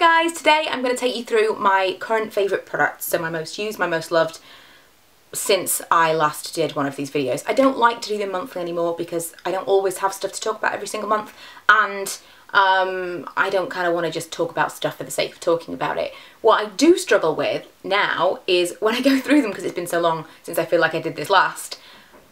guys, today I'm going to take you through my current favourite products, so my most used, my most loved, since I last did one of these videos. I don't like to do them monthly anymore because I don't always have stuff to talk about every single month, and I don't kind of want to just talk about stuff for the sake of talking about it. What I do struggle with now is when I go through them, because it's been so long since I feel like I did this last,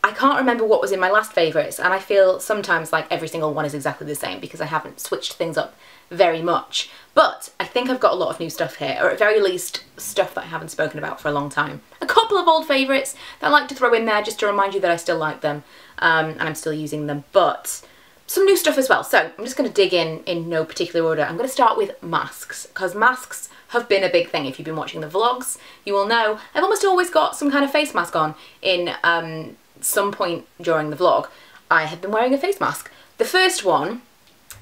I can't remember what was in my last favourites, and I feel sometimes like every single one is exactly the same because I haven't switched things up very much. But I think I've got a lot of new stuff here, or at very least stuff that I haven't spoken about for a long time. A couple of old favourites that I like to throw in there just to remind you that I still like them, and I'm still using them, but some new stuff as well. So I'm just going to dig in no particular order. I'm going to start with masks, because masks have been a big thing. If you've been watching the vlogs, you will know I've almost always got some kind of face mask on in some point during the vlog. I have been wearing a face mask. The first one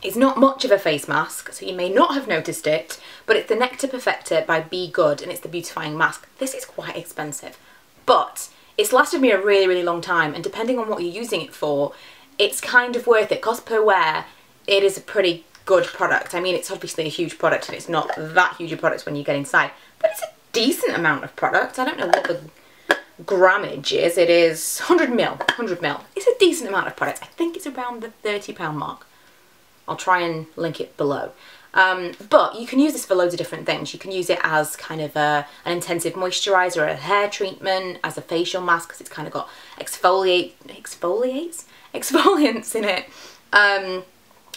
is not much of a face mask, so you may not have noticed it, but it's the Necta Perfecta by Be Good, and it's the beautifying mask. This is quite expensive, but it's lasted me a really long time, and depending on what you're using it for, it's kind of worth it. Cost per wear, it is a pretty good product. I mean, it's obviously a huge product, and it's not that huge a product when you get inside, but it's a decent amount of product. I don't know what the grammage is. It is 100 mil. It's a decent amount of product. I think it's around the £30 mark. I'll try and link it below. But you can use this for loads of different things. You can use it as kind of an intensive moisturiser, a hair treatment, as a facial mask, because it's kind of got exfoliants in it.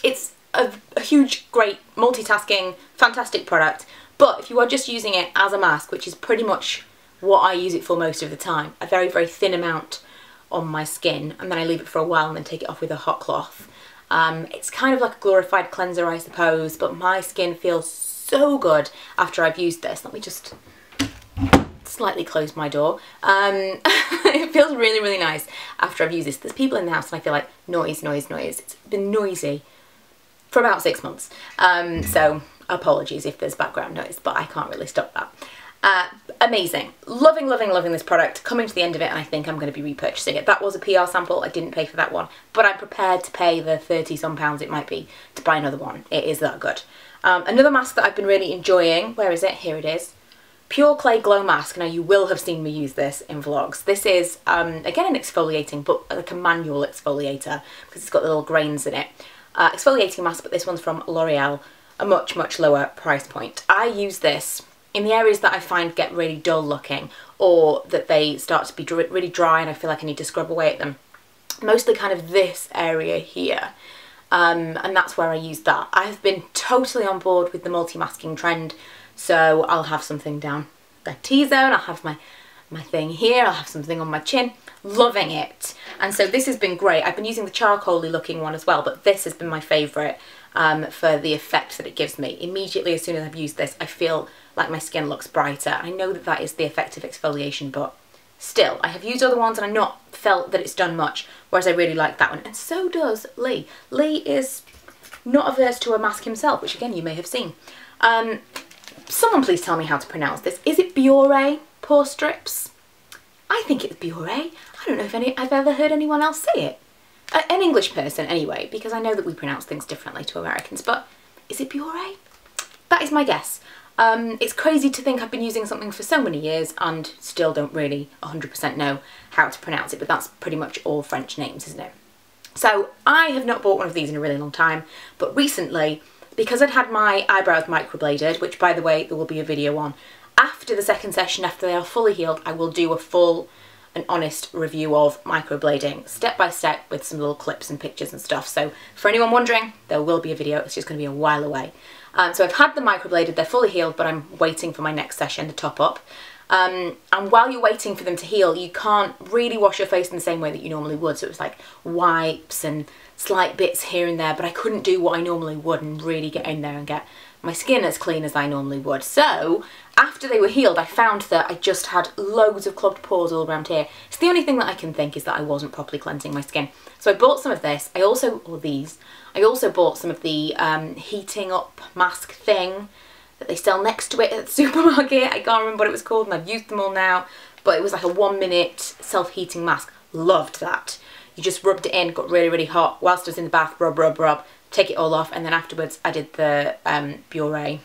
It's a huge, great, multitasking, fantastic product. But if you are just using it as a mask, which is pretty much what I use it for most of the time, a very thin amount on my skin, and then I leave it for a while and then take it off with a hot cloth. It's kind of like a glorified cleanser, I suppose, but my skin feels so good after I've used this. Let me just slightly close my door. It feels really nice after I've used this. There's people in the house and I feel like noise. It's been noisy for about 6 months. So apologies if there's background noise, but I can't really stop that. Amazing. Loving this product. Coming to the end of it, and I think I'm going to be repurchasing it. That was a PR sample. I didn't pay for that one, but I'm prepared to pay the 30-some pounds it might be to buy another one. It is that good. Another mask that I've been really enjoying, where is it? Here it is. Pure Clay Glow Mask. Now, you will have seen me use this in vlogs. This is, again, an exfoliating, but like a manual exfoliator, because it's got little grains in it. Exfoliating mask, but this one's from L'Oreal, a much lower price point. I use this in the areas that I find get really dull looking, or that they start to be really dry and I feel like I need to scrub away at them. Mostly kind of this area here, and that's where I use that. I've been totally on board with the multi-masking trend, so I'll have something down the T-zone, I'll have my thing here, I'll have something on my chin. Loving it. And so this has been great. I've been using the charcoaly looking one as well, but this has been my favourite for the effect that it gives me. Immediately as soon as I've used this, I feel like my skin looks brighter. I know that that is the effect of exfoliation, but still, I have used other ones and I've not felt that it's done much, whereas I really like that one. And so does Lee. Lee is not averse to a mask himself, which again, you may have seen. Someone please tell me how to pronounce this. Is it Biore pore strips? I think it's Biore. I don't know if I've ever heard anyone else say it. An English person anyway, because I know that we pronounce things differently to Americans, but is it Biore? That is my guess. It's crazy to think I've been using something for so many years and still don't really 100% know how to pronounce it, but that's pretty much all French names, isn't it? So I have not bought one of these in a really long time, but recently, because I'd had my eyebrows microbladed, which by the way, there will be a video on, after the second session, after they are fully healed, I will do a full and honest review of microblading, step by step, with some little clips and pictures and stuff. So for anyone wondering, there will be a video. It's just going to be a while away. So I've had them microbladed, they're fully healed, but I'm waiting for my next session to top up. And while you're waiting for them to heal, you can't really wash your face in the same way that you normally would. So it was like wipes and slight bits here and there, but I couldn't do what I normally would and really get in there and get my skin as clean as I normally would. So after they were healed, I found that I just had loads of clogged pores all around here. So the only thing that I can think is that I wasn't properly cleansing my skin. So I bought some of this. I also bought some of the heating up mask thing that they sell next to it at the supermarket. I can't remember what it was called, and I've used them all now, but it was like a 1-minute self-heating mask. Loved that. You just rubbed it in, got really hot whilst I was in the bath, rub, take it all off, and then afterwards I did the Biore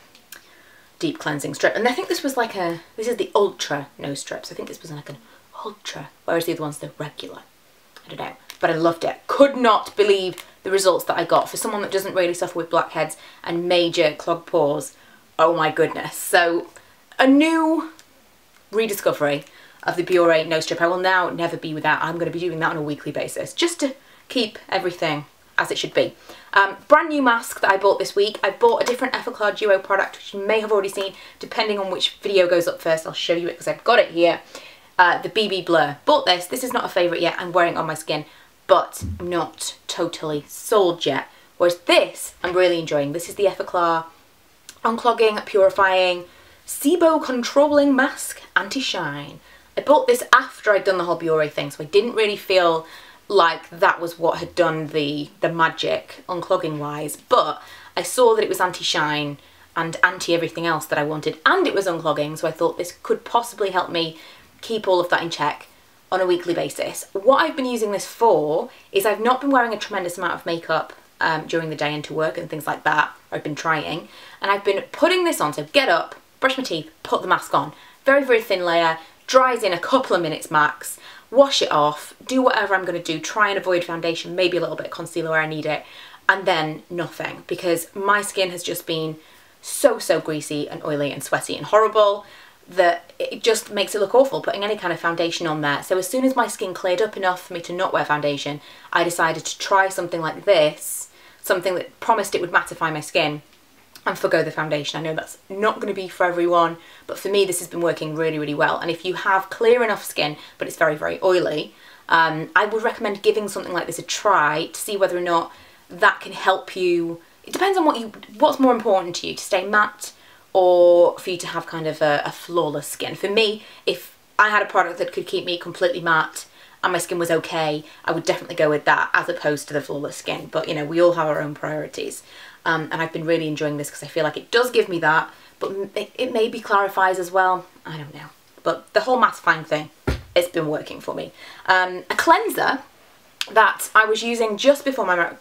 deep cleansing strip. And I think this was like this is the Ultra nose strips. I think this was like an Ultra, whereas the other one's the regular. I don't know, but I loved it. Could not believe the results that I got for someone that doesn't really suffer with blackheads and major clogged pores. Oh my goodness. So a new rediscovery of the Biore nose strip. I will now never be without. I'm going to be doing that on a weekly basis just to keep everything as it should be. Brand new mask that I bought this week. I bought a different Effaclar Duo product, which you may have already seen. Depending on which video goes up first, I'll show you it because I've got it here. The BB Blur. Bought this. This is not a favourite yet. I'm wearing it on my skin, but I'm not totally sold yet. Whereas this, I'm really enjoying. This is the Effaclar Unclogging, Purifying, SIBO Controlling Mask Anti-Shine. I bought this after I'd done the whole Biore thing, so I didn't really feel like that was what had done the magic unclogging wise, but I saw that it was anti-shine and anti-everything else that I wanted, and it was unclogging, so I thought this could possibly help me keep all of that in check on a weekly basis. What I've been using this for is I've not been wearing a tremendous amount of makeup during the day into work and things like that. I've been trying, and I've been putting this on, so get up, brush my teeth, put the mask on. Very, very thin layer, dries in a couple of minutes max, wash it off, do whatever I'm going to do, try and avoid foundation, maybe a little bit of concealer where I need it, and then nothing, because my skin has just been so greasy and oily and sweaty and horrible that it just makes it look awful putting any kind of foundation on there. So as soon as my skin cleared up enough for me to not wear foundation, I decided to try something like this, something that promised it would mattify my skin, and forgo the foundation. I know that's not going to be for everyone, but for me this has been working really, really well. And if you have clear enough skin, but it's very, very oily, I would recommend giving something like this a try to see whether or not that can help you. It depends on what's more important to you, to stay matte or for you to have kind of a flawless skin. For me, if I had a product that could keep me completely matte and my skin was okay, I would definitely go with that as opposed to the flawless skin. But you know, we all have our own priorities. And I've been really enjoying this because I feel like it does give me that, but it maybe clarifies as well. I don't know. But the whole mattifying thing, it's been working for me. A cleanser that I was using just before my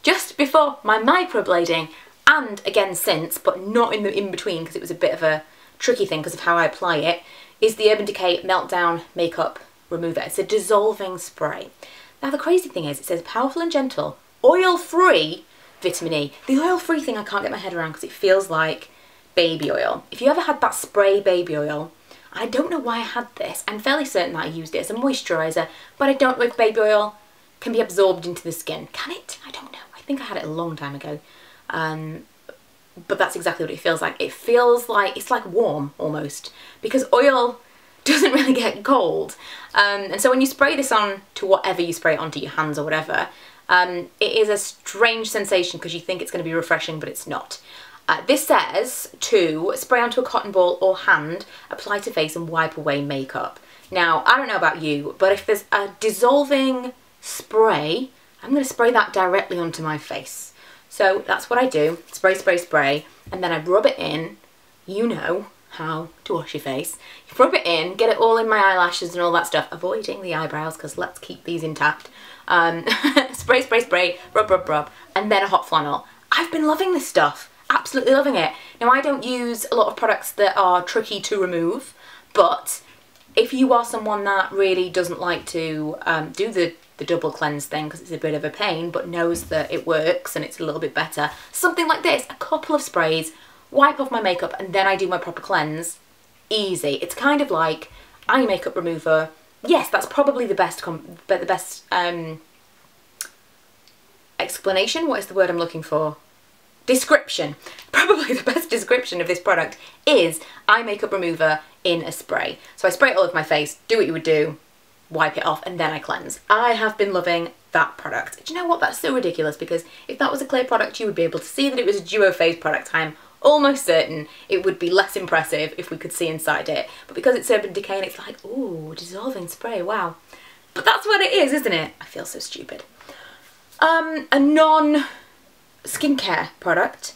microblading, and again since, but not in the in-between because it was a bit of a tricky thing because of how I apply it, is the Urban Decay Meltdown Makeup Remover. It's a dissolving spray. Now the crazy thing is, it says powerful and gentle, oil-free vitamin E. The oil-free thing I can't get my head around because it feels like baby oil. If you ever had that spray baby oil, I don't know why I had this. I'm fairly certain that I used it as a moisturiser, but I don't know if baby oil can be absorbed into the skin. Can it? I don't know. I think I had it a long time ago. But that's exactly what it feels like. It feels like, it's like warm almost, because oil doesn't really get cold. And so when you spray this on to whatever you spray it onto, your hands or whatever, it is a strange sensation because you think it's going to be refreshing, but it's not. This says to spray onto a cotton ball or hand, apply to face and wipe away makeup. Now, I don't know about you, but if there's a dissolving spray, I'm going to spray that directly onto my face. So that's what I do, spray, spray, spray, and then I rub it in. You know how to wash your face. You rub it in, get it all in my eyelashes and all that stuff, avoiding the eyebrows because let's keep these intact. Spray, spray, spray, rub, rub, rub, and then a hot flannel. I've been loving this stuff, absolutely loving it. Now I don't use a lot of products that are tricky to remove, but if you are someone that really doesn't like to do the double cleanse thing because it's a bit of a pain, but knows that it works and it's a little bit better, something like this, a couple of sprays, wipe off my makeup, and then I do my proper cleanse. Easy. It's kind of like eye makeup remover. Yes, that's probably the best explanation. What is the word I'm looking for? Description. Probably the best description of this product is eye makeup remover in a spray. So I spray it all over my face, do what you would do, wipe it off, and then I cleanse. I have been loving that product. Do you know what? That's so ridiculous because if that was a clear product, you would be able to see that it was a duo phase product. I'm almost certain it would be less impressive if we could see inside it. But because it's Urban Decay and it's like, ooh, dissolving spray, wow. But that's what it is, isn't it? I feel so stupid. A non-skincare product.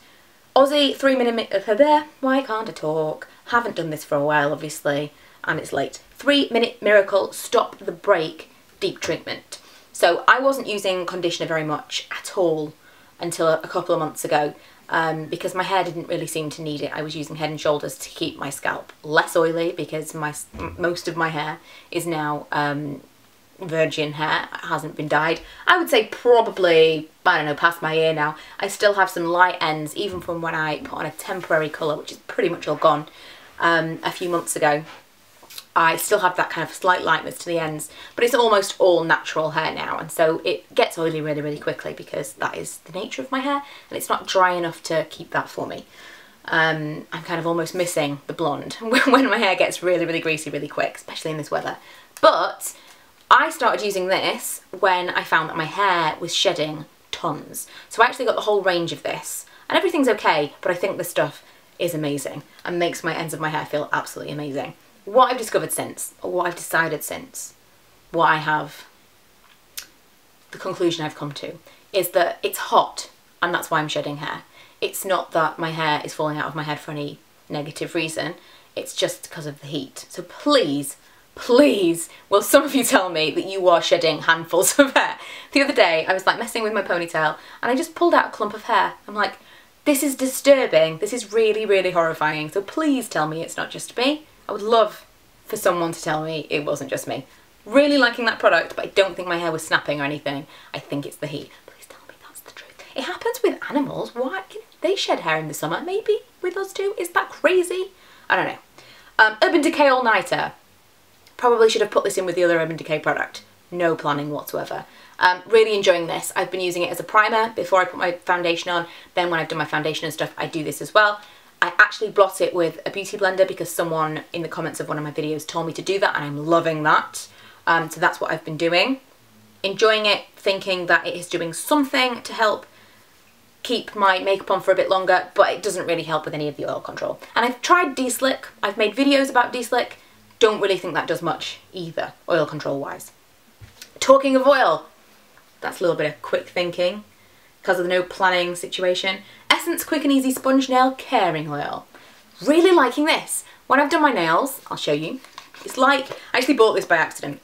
Aussie 3-minute, why can't I talk? Haven't done this for a while, obviously, and it's late. 3-minute Miracle Stop the Break Deep Treatment. So I wasn't using conditioner very much at all until a couple of months ago. because my hair didn't really seem to need it. I was using Head and Shoulders to keep my scalp less oily because most of my hair is now virgin hair. It hasn't been dyed. I would say probably, I don't know, past my ear now. I still have some light ends, even from when I put on a temporary colour, which is pretty much all gone a few months ago. I still have that kind of slight lightness to the ends, but it's almost all natural hair now, and so it gets oily really, really quickly because that is the nature of my hair, and it's not dry enough to keep that for me. I'm kind of almost missing the blonde when my hair gets really, really greasy really quick, especially in this weather. But I started using this when I found that my hair was shedding tons. So I actually got the whole range of this, and everything's okay, but I think this stuff is amazing and makes my ends of my hair feel absolutely amazing. What I've discovered since, or what I've decided since, the conclusion I've come to, is that it's hot and that's why I'm shedding hair. It's not that my hair is falling out of my head for any negative reason, it's just because of the heat. So please, please, will some of you tell me that you are shedding handfuls of hair? The other day I was like messing with my ponytail and I just pulled out a clump of hair. I'm like, this is disturbing, this is really, really horrifying, so please tell me it's not just me. I would love for someone to tell me it wasn't just me. Really liking that product, but I don't think my hair was snapping or anything. I think it's the heat. Please tell me that's the truth. It happens with animals. Why? They shed hair in the summer. Maybe with us too. Is that crazy? I don't know. Urban Decay All Nighter. Probably should have put this in with the other Urban Decay product. No planning whatsoever. Really enjoying this. I've been using it as a primer before I put my foundation on. Then when I've done my foundation and stuff, I do this as well. I actually blot it with a beauty blender because someone in the comments of one of my videos told me to do that, and I'm loving that. So that's what I've been doing. Enjoying it, thinking that it is doing something to help keep my makeup on for a bit longer, but it doesn't really help with any of the oil control. And I've tried de-slick. I've made videos about de-slick. Don't really think that does much either, oil control wise. Talking of oil, that's a little bit of quick thinking because of the no planning situation. Essence Quick and Easy Sponge Nail Caring Oil. Really liking this. When I've done my nails, I'll show you. It's like, I actually bought this by accident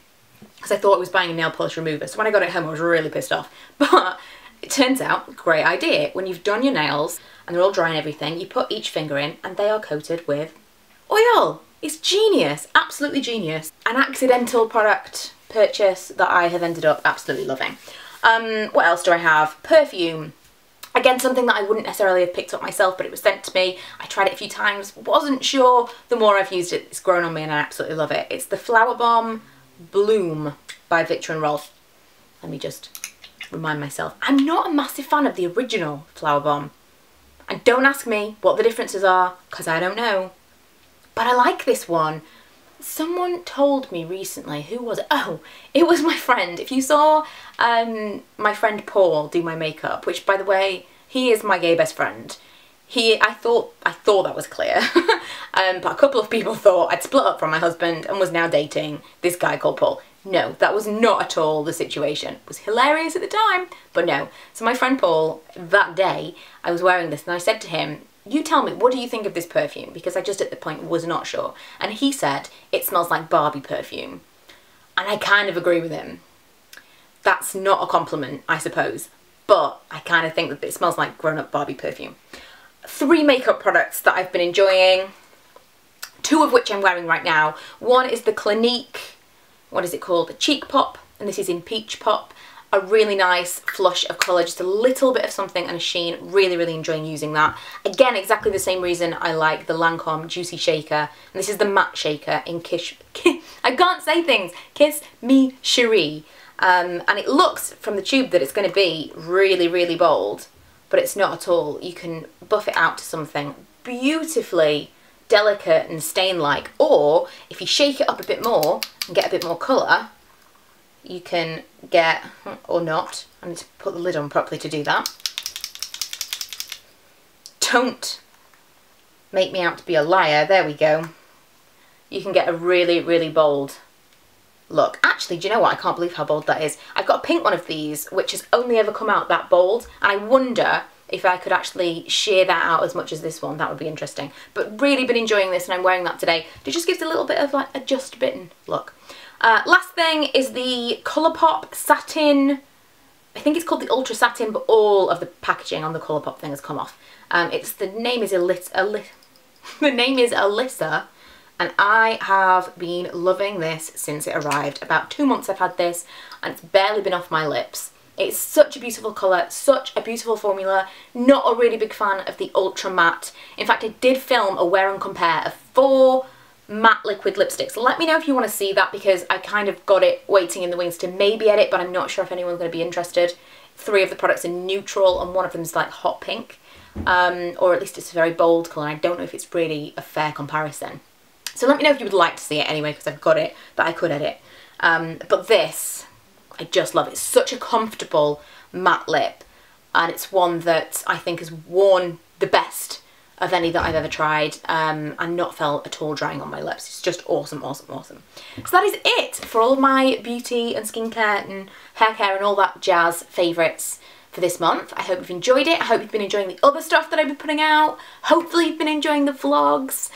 because I thought I was buying a nail polish remover. So when I got it home, I was really pissed off. But it turns out, great idea. When you've done your nails and they're all dry and everything, you put each finger in and they are coated with oil. It's genius, absolutely genius. An accidental product purchase that I have ended up absolutely loving. What else do I have? Perfume. Again, something that I wouldn't necessarily have picked up myself, but it was sent to me. I tried it a few times, wasn't sure. The more I've used it, it's grown on me and I absolutely love it. It's the Flower Bomb Bloom by Victor and Rolf. Let me just remind myself. I'm not a massive fan of the original Flower Bomb. And don't ask me what the differences are, because I don't know. But I like this one. Someone told me recently, who was it? Oh, it was my friend. If you saw my friend Paul do my makeup, which by the way, he is my gay best friend. I thought that was clear. But a couple of people thought I'd split up from my husband and was now dating this guy called Paul. No, that was not at all the situation. It was hilarious at the time, but no. So my friend Paul, that day, I was wearing this and I said to him, you tell me, what do you think of this perfume? Because I just at the point was not sure. And he said, it smells like Barbie perfume. And I kind of agree with him. That's not a compliment, I suppose. But I kind of think that it smells like grown-up Barbie perfume. 3 makeup products that I've been enjoying. 2 of which I'm wearing right now. One is the Clinique, what is it called? The Cheek Pop. And this is in Peach Pop. A really nice flush of colour, just a little bit of something and a sheen. Really, really enjoying using that. Again, exactly the same reason I like the Lancome Juicy Shaker. And this is the matte shaker in I can't say things. Kiss Me Cherie. And it looks from the tube that it's going to be really, really bold, but it's not at all. You can buff it out to something beautifully delicate and stain-like, or if you shake it up a bit more and get a bit more colour, you can get, or not, I need to put the lid on properly to do that. Don't make me out to be a liar, there we go. You can get a really, really bold look. Actually, do you know what? I can't believe how bold that is. I've got a pink one of these, which has only ever come out that bold, and I wonder if I could actually sheer that out as much as this one. That would be interesting. But really been enjoying this, and I'm wearing that today. It just gives a little bit of like a just bitten look. Last thing is the Colourpop Satin. I think it's called the Ultra Satin, but all of the packaging on the Colourpop thing has come off. The name is the name is Alyssa, and I have been loving this since it arrived. About 2 months I've had this, and it's barely been off my lips. It's such a beautiful colour, such a beautiful formula. Not a really big fan of the Ultra Matte. In fact, I did film a wear and compare of 4 matte liquid lipsticks. Let me know if you want to see that, because I kind of got it waiting in the wings to maybe edit, but I'm not sure if anyone's going to be interested. 3 of the products are neutral, and one of them is like hot pink, or at least it's a very bold colour. I don't know if it's really a fair comparison. So let me know if you would like to see it anyway, because I've got it, but I could edit. But this, I just love it. It's such a comfortable matte lip, and it's one that I think has worn the best of any that I've ever tried, and not felt at all drying on my lips. It's just awesome, awesome, awesome. So that is it for all of my beauty and skincare and hair care and all that jazz favourites for this month. I hope you've enjoyed it. I hope you've been enjoying the other stuff that I've been putting out. Hopefully you've been enjoying the vlogs.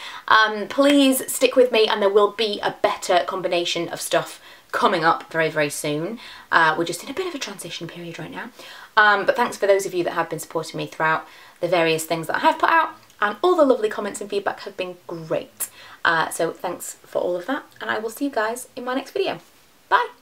Please stick with me, and there will be a better combination of stuff coming up very, very soon. We're just in a bit of a transition period right now. But thanks for those of you that have been supporting me throughout the various things that I have put out, and all the lovely comments and feedback have been great. So thanks for all of that, and I will see you guys in my next video. Bye!